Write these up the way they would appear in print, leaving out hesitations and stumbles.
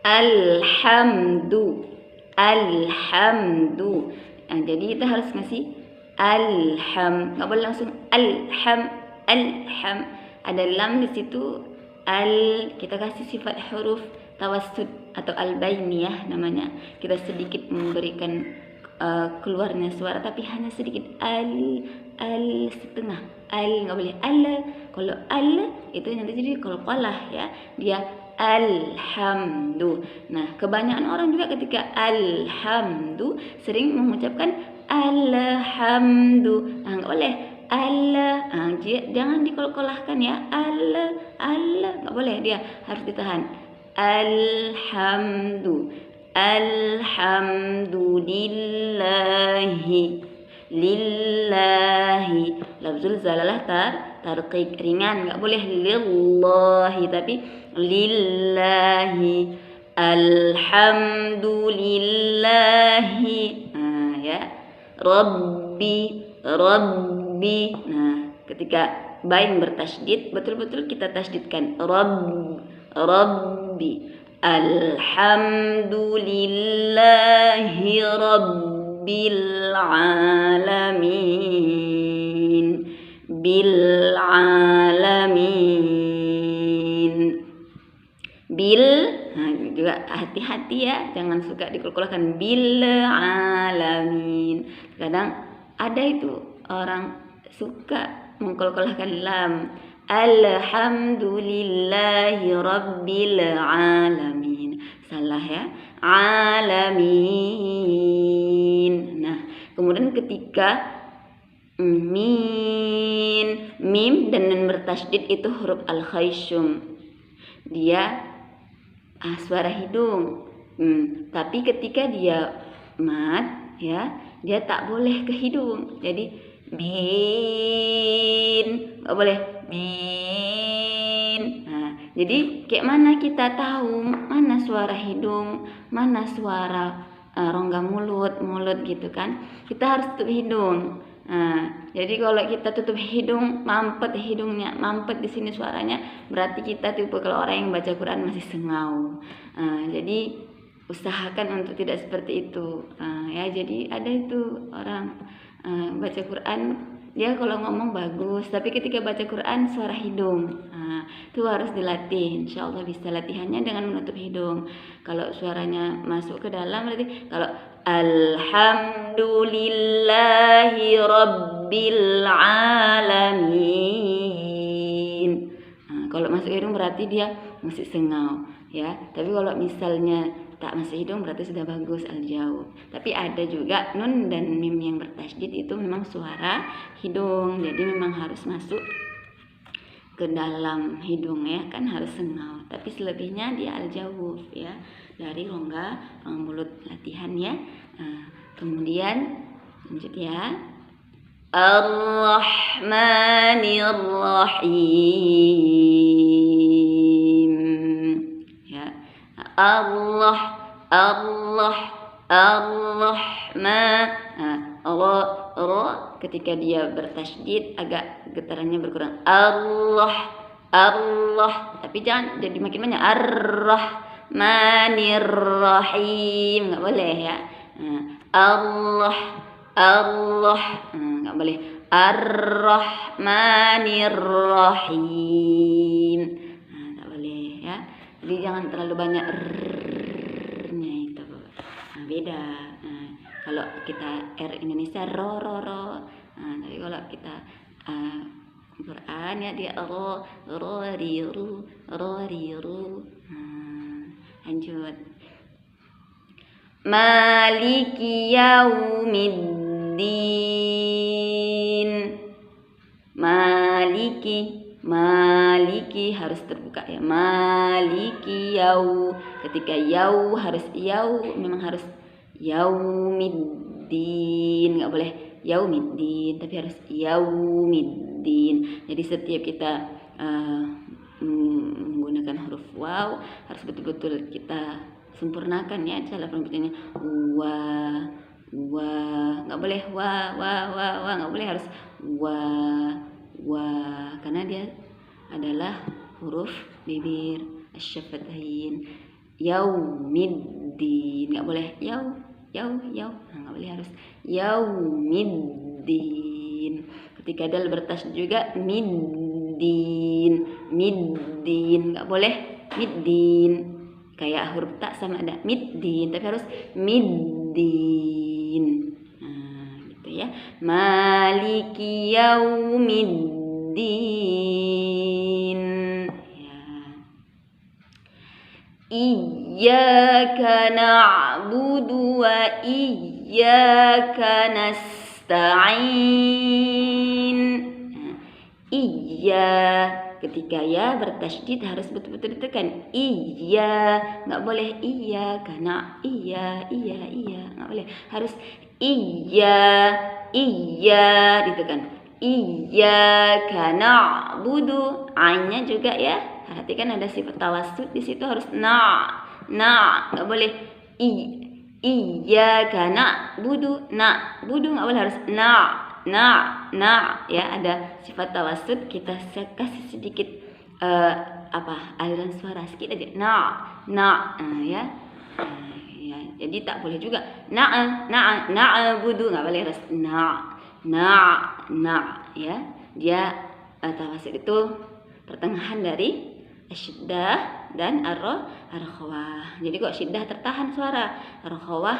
alhamdu, alhamdu. Nah, jadi kita harus ngasih nggak boleh langsung alham. Ada lam di situ, kita kasih sifat huruf tawassud atau al-bainiyah namanya. Kita sedikit memberikan keluarnya suara tapi hanya sedikit, setengah, nggak boleh kalau itu nanti jadi qalqalah ya, dia alhamdu. Nah, kebanyakan orang juga ketika alhamdu sering mengucapkan alhamdu. Nah, nggak boleh jangan dikolkolahkan ya, nggak boleh, dia harus ditahan. Alhamdulillahi, lillahi, lafzul zalalah tarqiq ringan, nggak boleh lillahi tapi lillahi. Alhamdulillahi, ya. Rabbi. Nah, ketika bain bertasydid, betul-betul kita tasydidkan Rabbi. Alhamdulillahi Rabbil alamin. Juga hati-hati ya, jangan suka dikolkolahkan bil alamin. Kadang ada itu orang suka mengkolkolahkan lam. Alhamdulillahi Rabbil alamin. Salah ya, alamin. Nah, kemudian ketika mim dan nun bertasydid itu huruf al-khayshum, dia suara hidung. Tapi ketika dia mat ya, dia tak boleh ke hidung. Jadi nggak boleh Nah, jadi kayak mana kita tahu mana suara hidung, mana suara rongga mulut gitu kan? Kita harus tutup hidung. Jadi kalau kita tutup hidung, mampet hidungnya, mampet di sini suaranya, berarti kita tipe kalau orang yang baca Quran masih sengau. Jadi usahakan untuk tidak seperti itu. Ya, jadi ada itu orang baca Quran, dia kalau ngomong bagus, tapi ketika baca Quran suara hidung. Itu harus dilatih. Insya Allah bisa latihannya dengan menutup hidung. Kalau suaranya masuk ke dalam, berarti kalau alhamdulillahi rabbil alamin. Kalau masuk hidung berarti dia masih sengau ya. Tapi kalau misalnya tak masuk hidung berarti sudah bagus al-jauh. Tapi ada juga nun dan mim yang bertasydid itu memang suara hidung, jadi memang harus masuk ke dalam hidung ya, kan harus sengau. Tapi selebihnya dia al-jauh ya, dari rongga mulut latihan ya. Kemudian lanjut ya. Ar-Rahmanir-Rahim ya. Ar-Rahman. Ketika dia bertasydid agak getarannya berkurang. Allah, tapi jangan jadi makin banyak. Ar-Rahmanir-Rahim, nggak boleh ya. Allah, nggak boleh. Ar-Rahmanir-Rahim, nggak boleh ya. Jadi jangan terlalu banyak r-nya itu. Beda. Kalau kita R Indonesia ro. Tapi kalau kita Quran ya dia ro ri ru. Lanjut. Maliki yaumiddin. Maliki harus terbuka ya. Maliki yau. Ketika yau harus yau, memang harus yaumiddin, nggak boleh yaumiddin, tapi harus yaumiddin. Jadi setiap kita menggunakan huruf waw harus betul-betul kita sempurnakan ya cara pembacanya. Nggak boleh wa, nggak boleh, harus wa, karena dia adalah huruf bibir asyafatain. Yaumiddin, nggak boleh yau. Nah, nggak boleh, harus yaumiddin. Ketika dal bertasydid juga middin, nggak boleh middin. Kayak huruf tak sama ada middin, tapi harus middin. Nah, gitu ya. Maliki yaumiddin. Iyyaka na'budu wa iyyaka nasta'in. Iya, ketika ya bertasydid harus betul-betul ditekan. Iya, nggak boleh iya karena iya, nggak boleh. Harus iya ditekan. Iyyaka na'budu, ainnya juga ya. Perhatikan ada sifat tawassut di situ, harus nggak boleh iyyaka na'budu, nggak boleh, harus ya. Ada sifat tawassut, kita kasih sedikit aliran suara sedikit aja, ya. Ya, jadi tak boleh juga na'budu, nggak boleh, harus ya. Dia tawassut itu pertengahan dari syiddah dan ar-khawah. Jadi kok syiddah tertahan suara, ar-khawah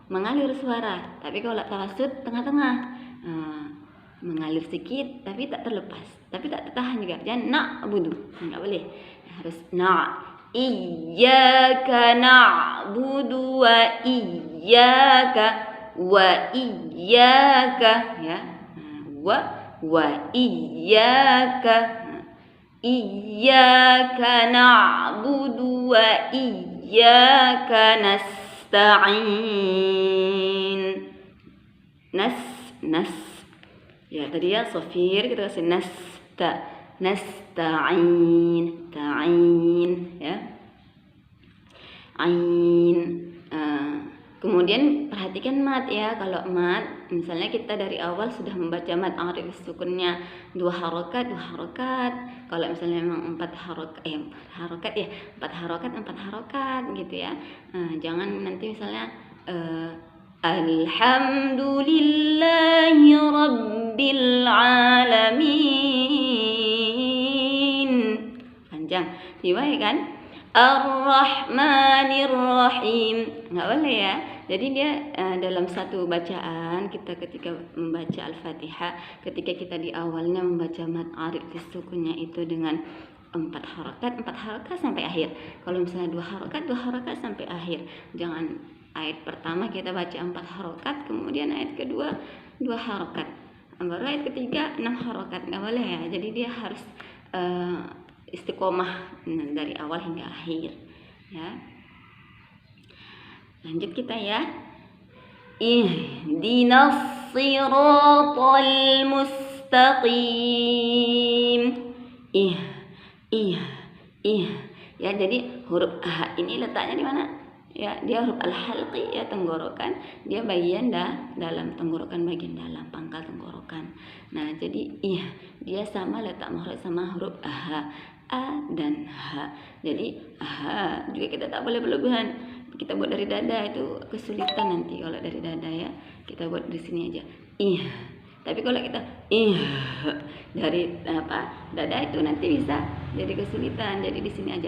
mengalir suara. Tapi kalau tawassut tengah-tengah, mengalir sedikit tapi tak terlepas, tapi tak tertahan juga. Jangan na'budu, enggak boleh. Harus iyyaka na'budu wa iyyaka ya. Wa iyyaka. Iyyaka na'budu wa iyyaka nasta'in. Nas. Ya, tadi ya sofir kita kasih nasta'in, ta'in ya. Ain. Kemudian perhatikan mat ya. Kalau mat, misalnya kita dari awal sudah membaca mat arif sukunnya 2 harokat. Kalau misalnya memang 4 harokat gitu ya. Jangan nanti misalnya alhamdulillahi rabbil alamin, panjang riwayat kan. Ar-Rahmanir Rahim, nggak boleh ya. Jadi dia dalam satu bacaan kita ketika membaca Al-Fatihah, ketika kita di awalnya membaca mad arif sukunnya itu dengan 4 harokat sampai akhir. Kalau misalnya 2 harokat sampai akhir. Jangan ayat pertama kita baca 4 harokat, kemudian ayat kedua 2 harokat, baru ayat ketiga 6 harokat, nggak boleh ya. Jadi dia harus istiqomah dari awal hingga akhir ya. Lanjut kita ya. Ihdinas siratal mustaqim. Ya, jadi huruf a ini letaknya di mana? Ya, dia huruf al-halqi ya, tenggorokan. Dia bagian dalam tenggorokan, bagian dalam pangkal tenggorokan. Nah, jadi dia sama letak makhraj sama huruf a dan h. Jadi juga kita tak boleh berlebihan. Kita buat dari dada itu kesulitan nanti kalau dari dada ya. Kita buat di sini aja. Tapi kalau kita dari dada itu nanti bisa jadi kesulitan. Jadi di sini aja.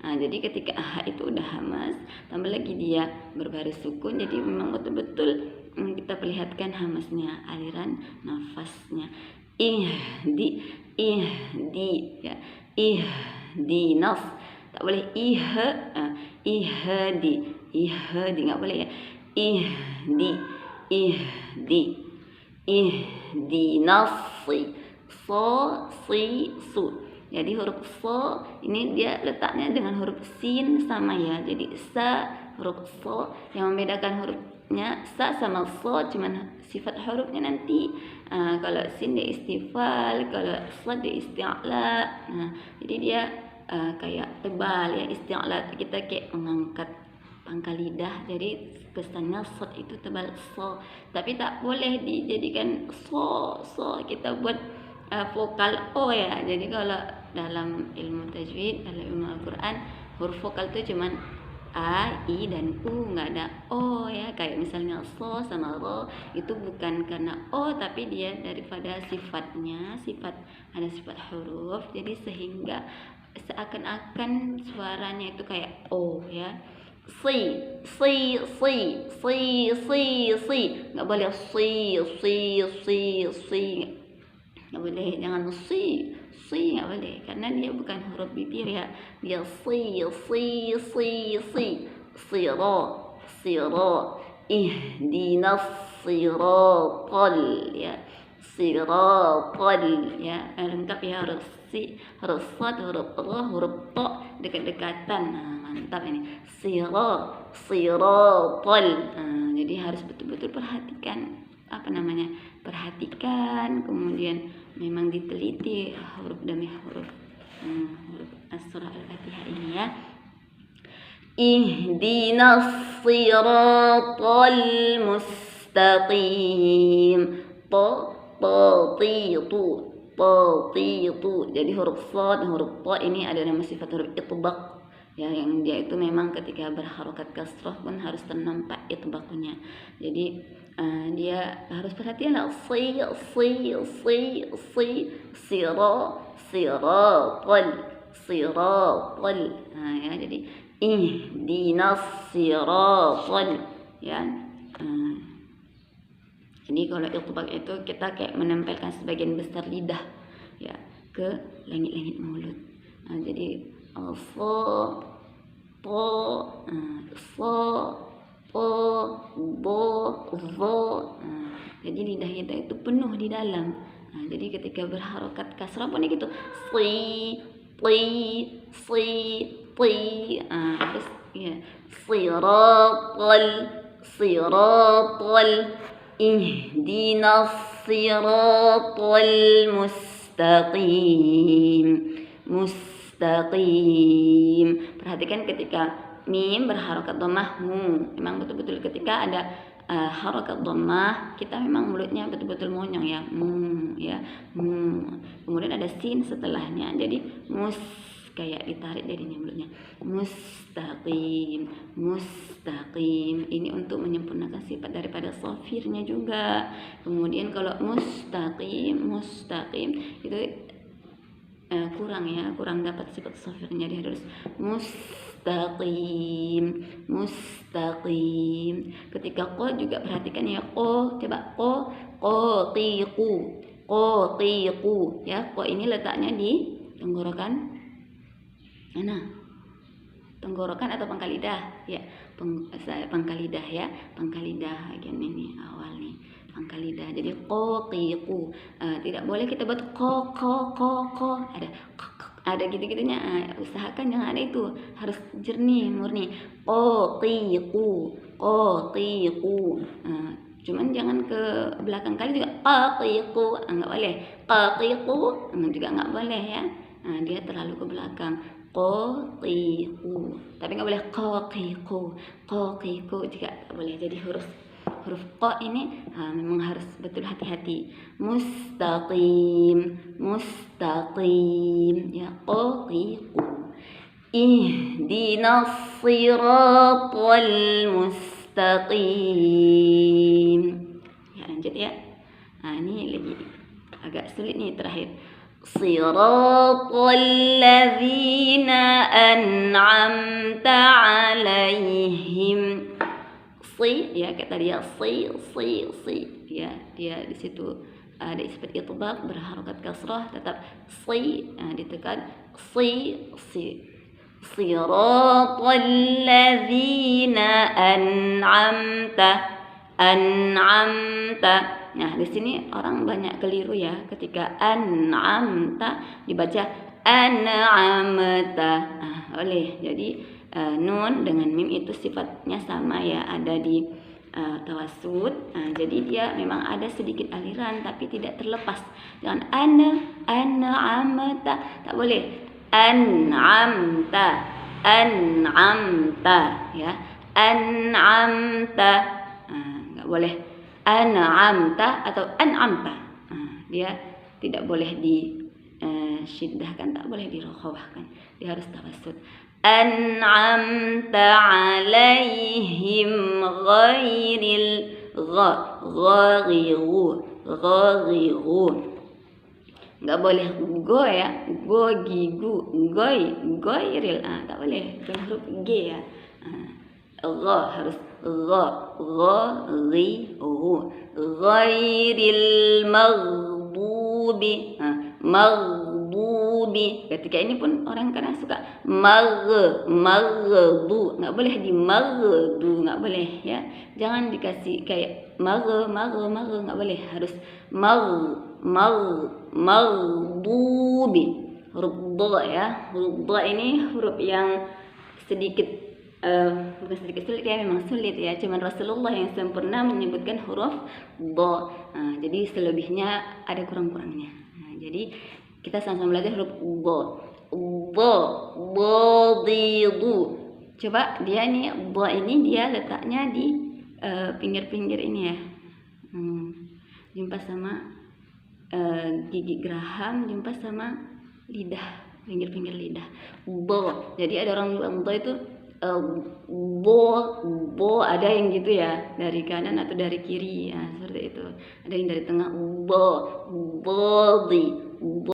Jadi ketika itu udah hamas, tambah lagi dia berbaris sukun. Jadi memang betul-betul kita perlihatkan hamasnya, aliran nafasnya. Ihdi ya. Ihdinas, tak boleh ihdi nggak boleh ya. Ihdinas su. Jadi huruf so ini dia letaknya dengan huruf sin sama ya. Jadi huruf so, yang membedakan hurufnya sa sama so cuman sifat hurufnya nanti. Kalau sin dia istifal, kalau sad dia isti'la. Jadi dia kayak tebal ya, isti'la kita kayak mengangkat pangkal lidah. Jadi kesannya sad itu tebal so, tapi tak boleh dijadikan so kita buat vokal O ya. Jadi kalau dalam ilmu tajwid, dalam ilmu Al-Quran, huruf vokal itu cuman A, I, dan U, nggak ada O ya. Kayak misalnya so sama ro, itu bukan karena O, tapi dia daripada sifatnya, ada sifat huruf, jadi sehingga seakan-akan suaranya itu kayak O ya. Si, nggak boleh si, nggak boleh, jangan si nggak boleh, karena dia bukan huruf bibir ya, dia siro ihdinas siratal ya, siratal ya, lengkap ya, huruf huruf sad, huruf ra, huruf ta dekat-dekatan. Mantap ini, siratal. Jadi harus betul-betul perhatikan perhatikan, kemudian memang diteliti huruf demi huruf, huruf surah Al-Fatihah ini ya. Ihdinas siratal mustaqim. Titu. Jadi huruf shad, huruf ta ini ada nama sifat huruf itbaq ya, yang dia itu memang ketika berharokat kasrah pun harus ternampak itbaqnya. Jadi dia harus perhatian lah, siratal ya. Jadi ihdinas siratal ya. Jadi kalau itbaq itu kita kayak menempelkan sebagian besar lidah ya ke langit-langit mulut. Jadi jadi lidah kita itu penuh di dalam. Jadi ketika berharokat kasrah pun gitu, terus ya, siratal ihdinas siratal mustaqim. Perhatikan ketika mim berharokat dhammah mu, memang betul-betul ketika ada harokat dhammah kita memang mulutnya betul-betul monyong ya, ya, kemudian ada sin setelahnya, jadi kayak ditarik jadinya mulutnya, mustaqim. Ini untuk menyempurnakan sifat daripada shafirnya juga. Kemudian kalau mustaqim itu kurang dapat sifat shafirnya, dia harus mustaqim. Ketika ko juga perhatikan ya, qotiqu ya. Ko ini letaknya di tenggorokan mana? Tenggorokan atau pangkal lidah ya, pangkal lidah ya, pangkal lidah bagian ini awal nih, pangkal lidah. Jadi qotiqu, tidak boleh kita buat ko ada gitu-gitunya. Usahakan jangan ada itu, harus jernih murni, qotiqu. Cuman jangan ke belakang kali juga qotiqu, nggak boleh. Qotiqu juga nggak boleh ya, dia terlalu ke belakang. Qotiqu, tapi nggak boleh qotiqu juga nggak boleh. Jadi huruf qa ini memang harus betul hati-hati. Mustaqim ya, qotiqu. Ihdinas siratal mustaqim ya, lanjut ya. Ini lagi agak sulit nih terakhir. Siratal ladzina an'amta 'alaihim. Ya kayak tadi ya, ya, dia di situ ada sifat itbaq berharokat kasrah, tetap ditekan siratal ladzina an'amta. Nah, di sini orang banyak keliru ya, ketika an'amta dibaca an'amta. Oleh jadi nun dengan mim itu sifatnya sama ya, ada di tawasud. Jadi dia memang ada sedikit aliran tapi tidak terlepas. Jangan an'amta, tak boleh. An'amta ya, an'amta, nggak boleh an'amta atau an'amta. Dia tidak boleh di syiddahkan, tak boleh dirokhawahkan, dia harus tawassut. An'amta alaihim ghairil ghariru, nggak boleh go ya, go gigu goy goiril, tak boleh dengan huruf g ya. Gha harus gha ghariru, ghairil maghdubi, maghdubi. Ketika ini pun orang kadang suka maghdu, nggak boleh di maghdu, nggak boleh ya. Jangan dikasih kayak nggak boleh, harus maghdubi, huruf dha ya. Huruf dha ini huruf yang sedikit bukan sedikit sulit ya, memang sulit ya. Cuman Rasulullah yang sempurna menyebutkan huruf dha. Jadi selebihnya ada kurang-kurangnya. Jadi kita sama-sama belajar huruf dha. Dhadidu. Coba dia nih, dha ini dia letaknya di pinggir-pinggir ini ya. Jumpa sama gigi geraham, jumpa sama lidah, pinggir-pinggir lidah. Bo. Jadi ada orang bilang bo itu bo ada yang gitu ya, dari kanan atau dari kiri ya, seperti itu. Ada yang dari tengah, bo di